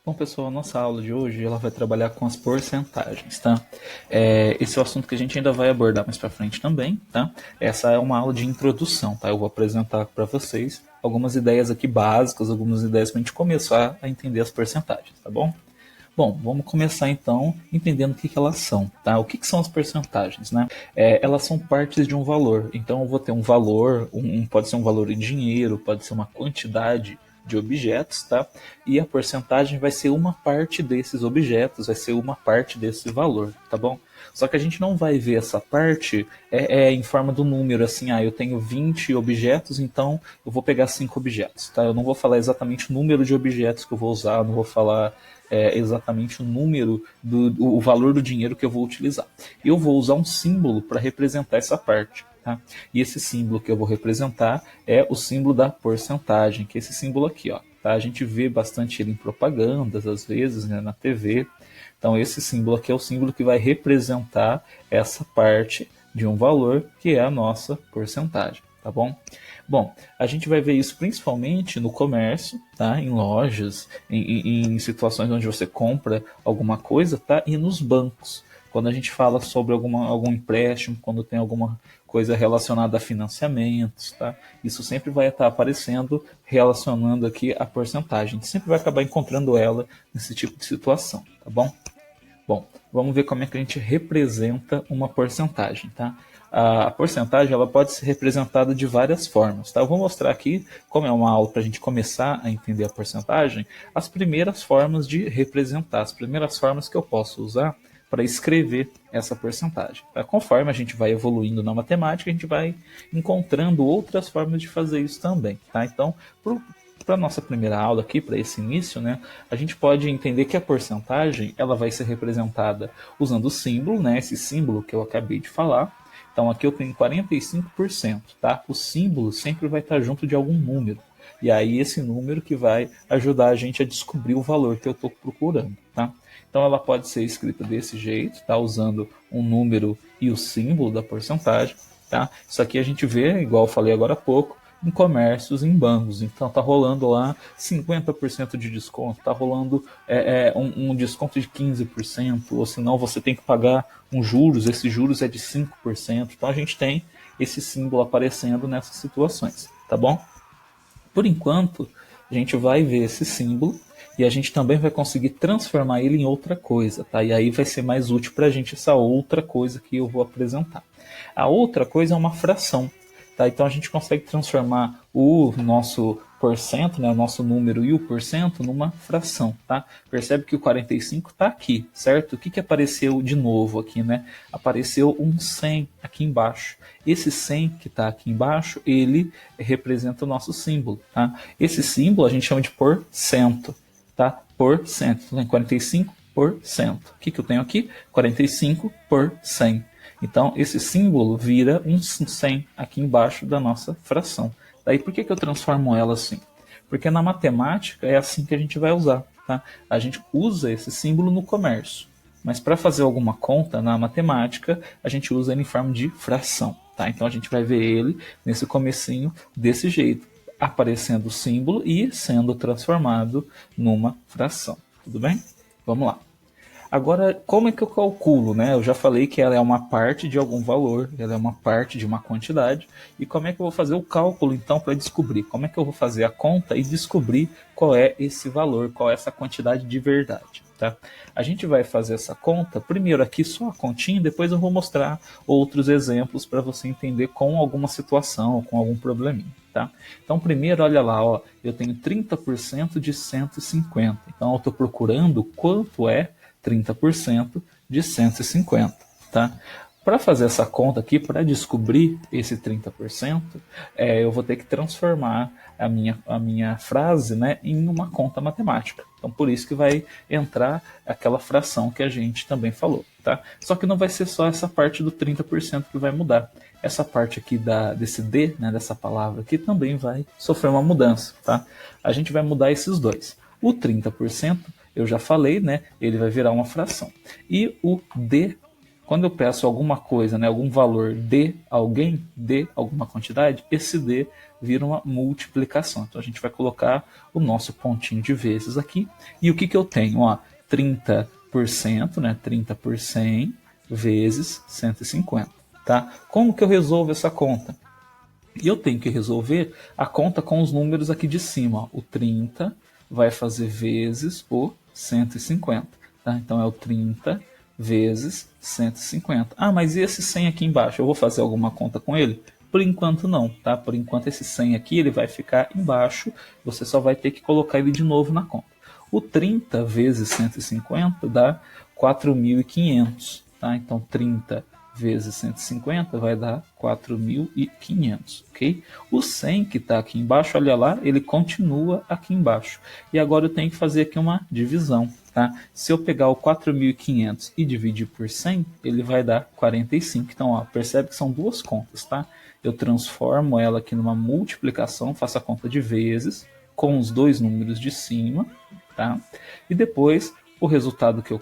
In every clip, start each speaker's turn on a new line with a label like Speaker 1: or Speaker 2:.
Speaker 1: Bom, pessoal, a nossa aula de hoje ela vai trabalhar com as porcentagens, tá? Esse é o assunto que a gente ainda vai abordar mais para frente também, tá? Essa é uma aula de introdução, tá? Eu vou apresentar para vocês algumas ideias aqui básicas, algumas ideias para a gente começar a entender as porcentagens, tá bom? Bom, vamos começar então entendendo o que elas são, tá? O que são as porcentagens, né? Elas são partes de um valor. Então eu vou ter um valor, pode ser um valor em dinheiro, pode ser uma quantidade de objetos, tá? E a porcentagem vai ser uma parte desses objetos, vai ser uma parte desse valor, tá bom? Só que a gente não vai ver essa parte em forma do número, assim, eu tenho 20 objetos, então eu vou pegar 5 objetos, tá? Eu não vou falar exatamente o número de objetos que eu vou usar, não vou falar exatamente o número, o valor do dinheiro que eu vou utilizar. Eu vou usar um símbolo para representar essa parte. Tá? E esse símbolo que eu vou representar é o símbolo da porcentagem, que é esse símbolo aqui. Ó, tá? A gente vê bastante ele em propagandas, às vezes, né, na TV. Então esse símbolo aqui é o símbolo que vai representar essa parte de um valor, que é a nossa porcentagem. Tá bom? Bom, a gente vai ver isso principalmente no comércio, tá? Em lojas, em situações onde você compra alguma coisa, tá? E nos bancos. Quando a gente fala sobre algum empréstimo, quando tem alguma coisa relacionada a financiamentos, tá? Isso sempre vai estar aparecendo, relacionando aqui a porcentagem. A gente sempre vai acabar encontrando ela nesse tipo de situação, tá bom? Bom, vamos ver como é que a gente representa uma porcentagem, tá? A porcentagem ela pode ser representada de várias formas, tá? Eu vou mostrar aqui, como é uma aula para a gente começar a entender a porcentagem, as primeiras formas de representar, as primeiras formas que eu posso usar para escrever essa porcentagem. Tá? Conforme a gente vai evoluindo na matemática, a gente vai encontrando outras formas de fazer isso também. Tá? Então, para a nossa primeira aula aqui, para esse início, né, a gente pode entender que a porcentagem ela vai ser representada usando o símbolo, né, esse símbolo que eu acabei de falar. Então aqui eu tenho 45%, tá? O símbolo sempre vai estar junto de algum número. E aí esse número que vai ajudar a gente a descobrir o valor que eu estou procurando, tá? Então ela pode ser escrita desse jeito, tá? Usando um número e o símbolo da porcentagem, tá? Isso aqui a gente vê, igual eu falei agora há pouco, em comércios, em bancos. Então tá rolando lá 50% de desconto, tá rolando um desconto de 15%, ou senão você tem que pagar um juros, esse juros é de 5%. Então a gente tem esse símbolo aparecendo nessas situações, tá bom? Por enquanto, a gente vai ver esse símbolo e a gente também vai conseguir transformar ele em outra coisa, tá? E aí vai ser mais útil para a gente essa outra coisa que eu vou apresentar. A outra coisa é uma fração, tá? Então a gente consegue transformar o nosso porcento, né, o nosso número e o porcento numa fração, tá? Percebe que o 45 está aqui, certo? O que apareceu de novo aqui, né? Apareceu um 100 aqui embaixo. Esse 100 que está aqui embaixo, ele representa o nosso símbolo, tá? Esse símbolo a gente chama de porcento, tá? Porcento. Então, 45%. O que eu tenho aqui? 45 por 100. Então, esse símbolo vira um 100 aqui embaixo da nossa fração. Daí, por que eu transformo ela assim? Porque na matemática é assim que a gente vai usar. Tá? A gente usa esse símbolo no comércio. Mas para fazer alguma conta na matemática, a gente usa ele em forma de fração. Tá? Então, a gente vai ver ele nesse comecinho desse jeito, aparecendo o símbolo e sendo transformado numa fração. Tudo bem? Vamos lá. Agora, como é que eu calculo, né? Eu já falei que ela é uma parte de algum valor, ela é uma parte de uma quantidade. E como é que eu vou fazer o cálculo, então, para descobrir? Como é que eu vou fazer a conta e descobrir qual é esse valor, qual é essa quantidade de verdade, tá? A gente vai fazer essa conta, primeiro aqui só a continha, depois eu vou mostrar outros exemplos para você entender com alguma situação, com algum probleminha. Tá? Então, primeiro, olha lá, ó, eu tenho 30% de 150. Então, eu estou procurando quanto é 30% de 150. Tá? Para fazer essa conta aqui, para descobrir esse 30%, eu vou ter que transformar a minha frase, né, em uma conta matemática. Então, por isso que vai entrar aquela fração que a gente também falou. Tá? Só que não vai ser só essa parte do 30% que vai mudar. Essa parte aqui desse D, né, dessa palavra aqui, também vai sofrer uma mudança. Tá? A gente vai mudar esses dois. O 30%, eu já falei, né, ele vai virar uma fração. E o D quando eu peço alguma coisa, né, algum valor de alguém, de alguma quantidade, esse de vira uma multiplicação. Então a gente vai colocar o nosso pontinho de vezes aqui. E o que eu tenho? Ó, 30%, né, 30 por 100 vezes 150. Tá? Como que eu resolvo essa conta? E eu tenho que resolver a conta com os números aqui de cima. Ó. O 30 vai fazer vezes o 150. Tá? Então é o 30 vezes 150. Ah, mas e esse 100 aqui embaixo? Eu vou fazer alguma conta com ele? Por enquanto não, tá? Por enquanto esse 100 aqui ele vai ficar embaixo. Você só vai ter que colocar ele de novo na conta. O 30 vezes 150 dá 4.500. Tá? Então 30 vezes 150 vai dar 4.500, ok? O 100 que está aqui embaixo, olha lá, ele continua aqui embaixo. E agora eu tenho que fazer aqui uma divisão, tá? Se eu pegar o 4.500 e dividir por 100, ele vai dar 45. Então, ó, percebe que são duas contas, tá? Eu transformo ela aqui numa multiplicação, faço a conta de vezes, com os dois números de cima, tá? E depois o resultado que eu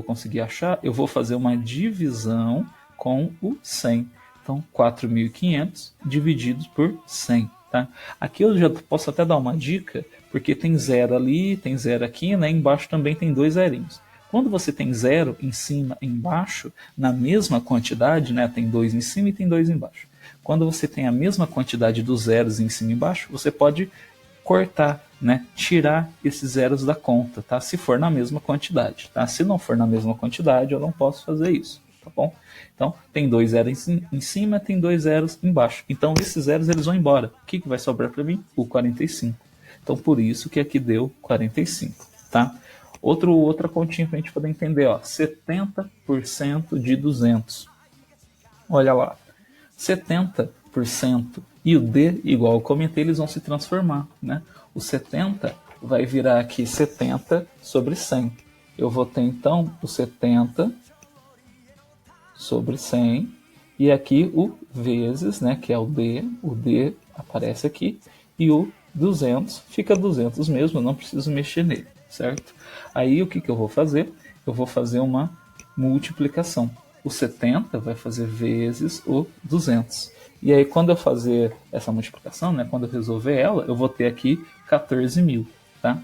Speaker 1: consegui achar, eu vou fazer uma divisão com o 100. Então, 4.500 divididos por 100. Tá? Aqui eu já posso até dar uma dica, porque tem zero ali, tem zero aqui, né? Embaixo também tem dois zerinhos. Quando você tem zero em cima e embaixo, na mesma quantidade, né? Tem dois em cima e tem dois embaixo. Quando você tem a mesma quantidade dos zeros em cima e embaixo, você pode cortar, né, tirar esses zeros da conta, tá? Se for na mesma quantidade, tá? Se não for na mesma quantidade, eu não posso fazer isso, tá bom? Então, tem dois zeros em cima, tem dois zeros embaixo. Então, esses zeros eles vão embora. O que vai sobrar para mim? O 45. Então, por isso que aqui deu 45, tá? Outra continha para a gente poder entender, ó, 70% de 200. Olha lá, 70% e o D igual eu comentei, eles vão se transformar, né? O 70 vai virar aqui 70 sobre 100. Eu vou ter então o 70 sobre 100 e aqui o vezes, né, que é o D aparece aqui e o 200 fica 200 mesmo, eu não preciso mexer nele, certo? Aí o que eu vou fazer? Eu vou fazer uma multiplicação. O 70 vai fazer vezes o 200. E aí, quando eu fazer essa multiplicação, né, quando eu resolver ela, eu vou ter aqui 14.000. Tá?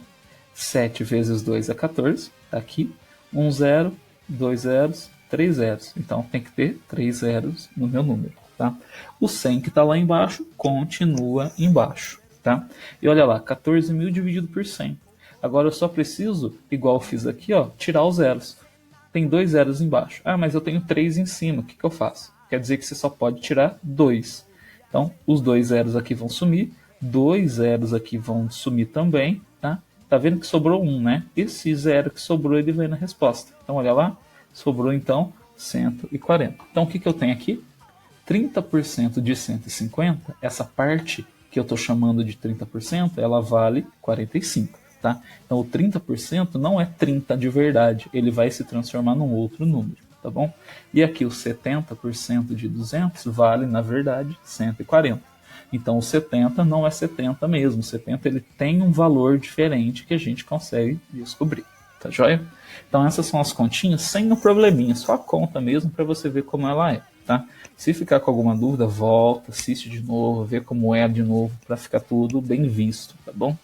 Speaker 1: 7 vezes 2 é 14. Tá aqui. 1 zero, 2 zeros, 3 zeros. Então, tem que ter 3 zeros no meu número. Tá? O 100 que está lá embaixo continua embaixo. Tá? E olha lá, 14.000 dividido por 100. Agora eu só preciso, igual eu fiz aqui, ó, tirar os zeros. Tem 2 zeros embaixo. Ah, mas eu tenho 3 em cima. O que eu faço? Quer dizer que você só pode tirar 2. Então, os 2 zeros aqui vão sumir. 2 zeros aqui vão sumir também. Tá vendo que sobrou 1, né? Esse zero que sobrou, ele vem na resposta. Então, olha lá. Sobrou, então, 140. Então, o que eu tenho aqui? 30% de 150, essa parte que eu estou chamando de 30%, ela vale 45. Tá? Então o 30% não é 30 de verdade, ele vai se transformar num outro número, tá bom? E aqui o 70% de 200 vale, na verdade, 140. Então o 70 não é 70 mesmo, o 70 ele tem um valor diferente que a gente consegue descobrir, tá joia? Então essas são as continhas sem o probleminha, só a conta mesmo para você ver como ela é, tá? Se ficar com alguma dúvida, volta, assiste de novo, vê como é de novo, para ficar tudo bem visto, tá bom?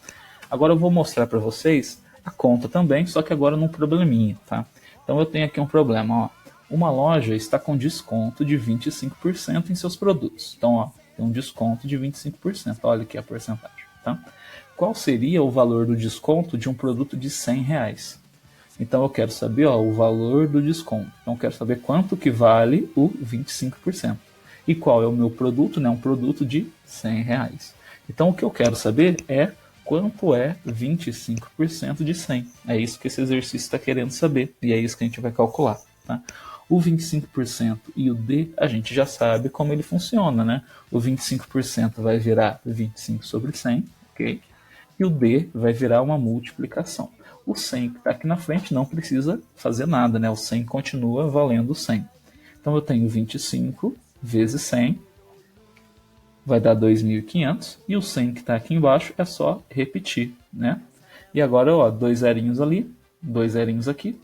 Speaker 1: Agora eu vou mostrar para vocês a conta também, só que agora num probleminha, tá? Então eu tenho aqui um problema, ó. Uma loja está com desconto de 25% em seus produtos. Então, ó, tem um desconto de 25%. Olha aqui a porcentagem, tá? Qual seria o valor do desconto de um produto de R$100? Então eu quero saber, ó, o valor do desconto. Então eu quero saber quanto que vale o 25%. E qual é o meu produto, né? Um produto de R$100. Então o que eu quero saber é quanto é 25% de 100. É isso que esse exercício está querendo saber. E é isso que a gente vai calcular. Tá? O 25% e o D, a gente já sabe como ele funciona. Né? O 25% vai virar 25 sobre 100. Okay? E o D vai virar uma multiplicação. O 100 que está aqui na frente não precisa fazer nada. Né? O 100 continua valendo 100. Então eu tenho 25 vezes 100. Vai dar 2.500 e o 100 que está aqui embaixo é só repetir, né? E agora, ó, 2 zerinhos ali, 2 zerinhos aqui,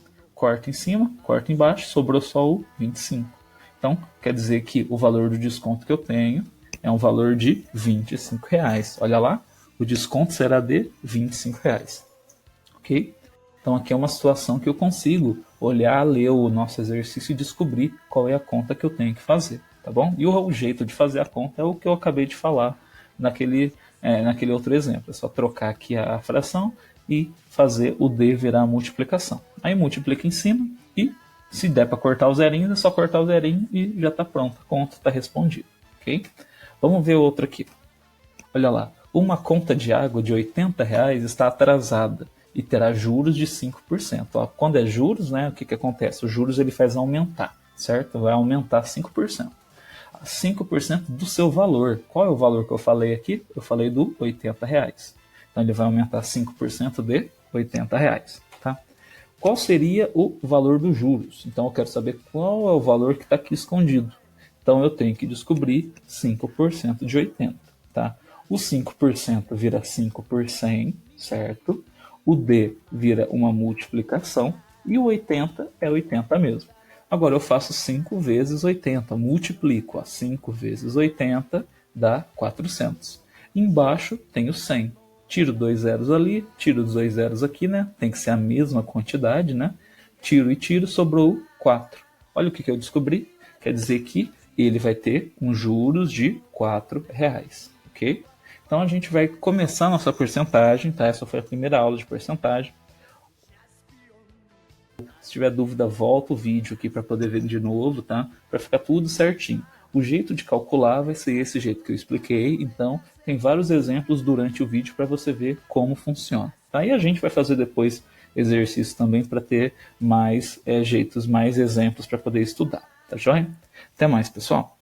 Speaker 1: corta em cima, corta embaixo, sobrou só o 25. Então, quer dizer que o valor do desconto que eu tenho é um valor de R$25. Olha lá, o desconto será de R$25. Ok? Então, aqui é uma situação que eu consigo olhar, ler o nosso exercício e descobrir qual é a conta que eu tenho que fazer. Tá bom? E o jeito de fazer a conta é o que eu acabei de falar naquele outro exemplo. É só trocar aqui a fração e fazer o D virar a multiplicação. Aí multiplica em cima e, se der para cortar o zerinho, é só cortar o zerinho e já está pronto. A conta está respondida. Okay? Vamos ver outra aqui. Olha lá. Uma conta de água de R$80 está atrasada e terá juros de 5%. Ó, quando é juros, né, o que acontece? O juros ele faz aumentar, certo? Vai aumentar 5%. 5% do seu valor. Qual é o valor que eu falei aqui? Eu falei do R$80. Então ele vai aumentar 5% de R$80. Tá? Qual seria o valor dos juros? Então eu quero saber qual é o valor que está aqui escondido. Então eu tenho que descobrir 5% de 80. Tá? O 5% vira 5 por 100, certo? O D vira uma multiplicação e o 80 é 80 mesmo. Agora eu faço 5 vezes 80, multiplico. 5 vezes 80 dá 400. Embaixo tem o 100. Tiro 2 zeros ali, tiro 2 zeros aqui, né? Tem que ser a mesma quantidade, né? Tiro e tiro, sobrou 4. Olha o que eu descobri. Quer dizer que ele vai ter um juros de R$4, ok? Então a gente vai começar a nossa porcentagem, tá? Essa foi a primeira aula de porcentagem. Se tiver dúvida, volta o vídeo aqui para poder ver de novo, tá? Para ficar tudo certinho. O jeito de calcular vai ser esse jeito que eu expliquei, então tem vários exemplos durante o vídeo para você ver como funciona. Tá? E a gente vai fazer depois exercícios também para ter mais jeitos, mais exemplos para poder estudar. Tá joia? Até mais, pessoal!